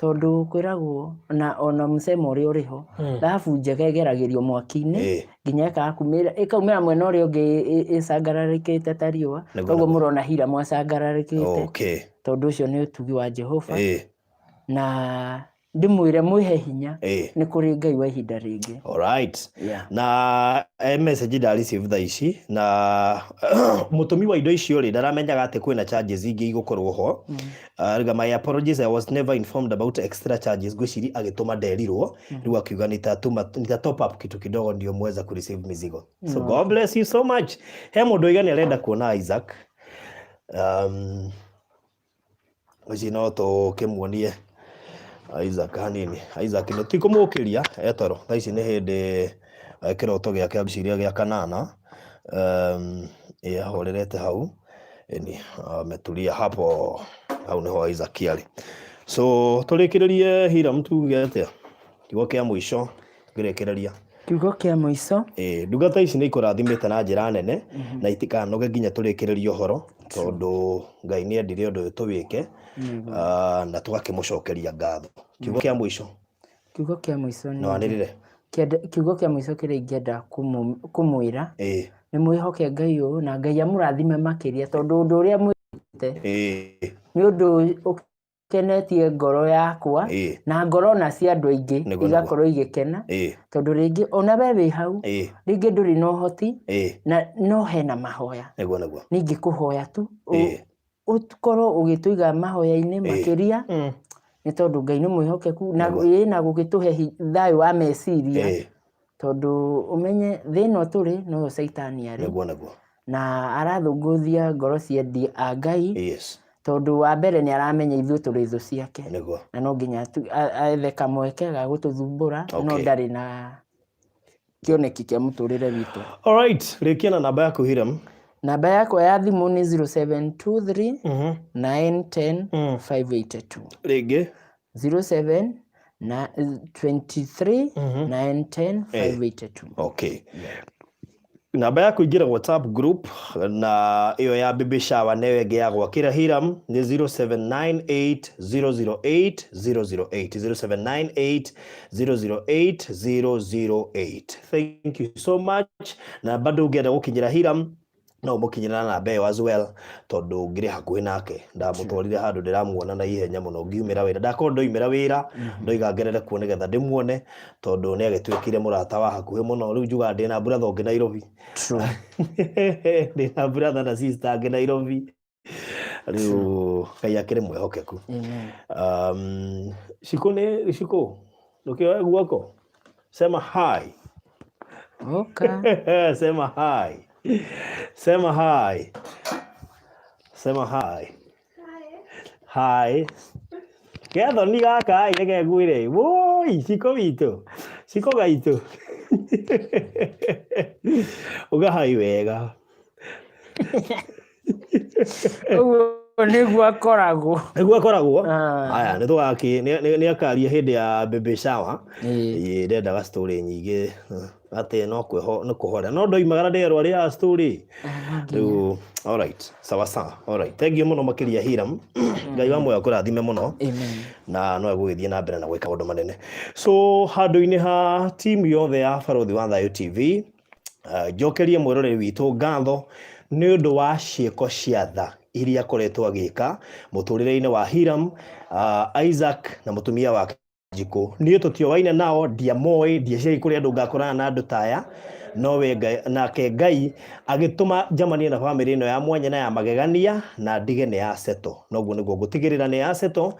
tondu kwiragwo na ona musemo uri uriho thahabu njega igeragĩrio mwaki-inĩ nginya ĩkaumĩra mwena ũrĩa ũngĩ ĩcangararĩkĩte ta riũa, koguo mũrona Hiram acangararĩkĩte tondu ũcio nĩ ũtugi wa Jehova na ndimwĩre mwĩhe hinya nĩ kũrĩ Ngai wa ihinda rĩngĩ. Alright. Na message nda receive thaa ici na mũtũmi wa indo icio rĩ ndaramenyaga atĩ kwĩna charges ingĩ igũkorwo ho. My apologies, I was never informed about extra charges. Gwĩciri agĩtũma nderirwo rĩu akiuga nita top up kitu kidogo ndio mweza ku receive mizigo. So God bless you so much. He mũndũ igani arenda kuona Isaac. Ũci no tũkĩmuonie Isaac hanini. Isaac nĩ tikũmũkĩria etoro thaa ici nĩ hĩndĩ kĩroto gĩake agĩciria gĩa kanana ahorerete hau ni ametulia hapo au nĩho Isaac arĩ. So tũrĩkĩrĩrie Hiram tuge atĩa kiugo kĩa mũico ngĩrĩkĩrĩria kiugo kĩa mũico ndungata ici nĩ ikũrathimĩte na njĩra nene na itikanoge nginya tũrĩkĩrĩrie ũhoro tondu Ngai nĩ endire ũndũ ũyũ tũwĩke na tũgakĩmũcokeria ngatho. Kiugo kĩa mũico no wanĩrĩre kiugo kĩa mũico kĩrĩa ingĩenda kũmwĩra nĩ mwĩhoke Ngai ũyũ na Ngai amũrathime makĩria tondu ũndũ ũrĩa mwĩkĩte nĩ ũndũ ũkenetie ngoro yakwa na ngoro na cia andũ aingĩ igakorwo igĩkena tondu rĩngĩ ona we wĩ hau rĩngĩ ndũrĩ na ũhoti na no hena mahoya ningĩ kũhoya tu ũkorwo ũgĩtũiga mahoya-inĩ makĩria nĩ tondu Ngai nĩ mwĩhokeku na gũgĩtũhe thayũ wa meciria tondu ũmenye thĩno tũrĩ no Saitani arĩ na arathũngũthia ngoro cia a Ngai tondu wa mbere nĩ aramenya ithuĩ tũrĩ thũ ciake na no nginya ethe kamweke ga gũtũthumbũra no ndarĩ na kĩoneki kĩa mũtũrĩre witũ. Alright, rĩkia na namba yaku Hiram. Namba yakwa ya thimũ nĩ 0723 910 582. Rĩngĩ 07 na 23 910 582. Okay. Namba yaku ingĩra WhatsApp group na iyo ya Baby Shower nayo ĩngĩ ya gwakĩra Hiram nĩ 0798008008 0798008008. Thank you so much. Na bado ũngĩenda gũkinyĩra Hiram no mũkinyĩra na namba ĩyo as well tondu ngĩrĩ hakuhĩ nake ndamũtwarire handũ ndĩramuona na ihenya mũno ngiumĩra wĩra ndakorwo ndoimĩra wĩra ndoiga ngerere kuo nĩgetha ndĩmuone tondu nĩ agĩtuĩkire mũrata wa hakuhĩ mũno rĩu njuga ndĩ na brother ũngĩ Nairobi ndĩ na brother na sister angĩ Nairobi rĩu Ngai akĩrĩ mwĩhokeku. Ciko ndũkĩoe guoko sema hi. Sema hi. Sema hi. Sema hi. Hi. Ketho ni gaka reke ngwĩre woi ciko witũ ciko gaitũ uga hi wega nĩguo akoragwo aya nĩ akaria hĩndĩ ya Baby Shower ndendaga story nyingĩ atĩ no kũhora no ndoimagara nderwo arĩ ya story rĩu. Alright, sawa sawa. Alright, thengiũ mũno makĩria Hiram. Ngai wa muoyo akũrathime mũno na no egũgĩthiĩ na mbere na gwĩka ũndũ manene. So handũ-inĩ ha timu yothe ya Barothi wa Thayũ TV njokerie mwĩroreri witũ ngatho nĩ ũndũ wa ciĩko cia tha iria akoretwo agĩka mũtũrĩre-inĩ wa Hiram, Isaac na mũtumia wake Njikũ. Niĩ tũtioaine nao ndiamoi ndiacĩrĩ kũrĩa andũ ngakorana na andũ taya no we nake Ngai agĩtũma njamanie na bamĩrĩ ĩno ya mwanya na ya magegania na ndige nĩ ya seto noguo nĩguo ngũtigĩrĩra nĩ ya seto.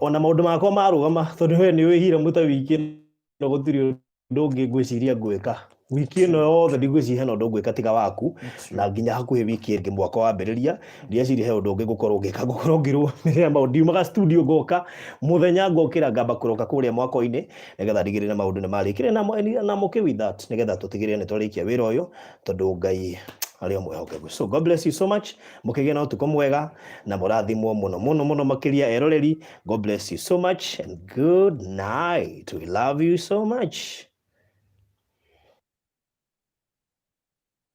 Ona maũndũ makwa marũgama tondũ we nĩ ũĩ Hiram wiki no gũtirĩ ũndũ ũngĩ ngwĩciria ngwĩka wiki ĩno yothe ndigwĩciria hena ũndũ ngwĩka tiga waku na nginya hakuhĩ wiki ĩngĩ mwaka wambĩrĩria ndiaciri he ũndũ ũngĩ ngũkorwo ngĩka ngũkorwo ngĩrũmĩrĩra maũndũ ndiumaga studio ngoka mũthenya ngokĩra ngamba kũroka kũrĩa mwako-inĩ nĩgetha ndigĩrĩre maũndũ nĩ marĩkire na mũkĩ with that nĩgetha tũtigĩrĩre nĩ twarĩkia wĩra ũyũ tondũ Ngai arĩ o mwĩhokeku. So God bless you so much, mũkĩgĩa na ũtukũ mwega na mũrathimwo mũno makĩria eroreri. God bless you so much and good night. We love you so much.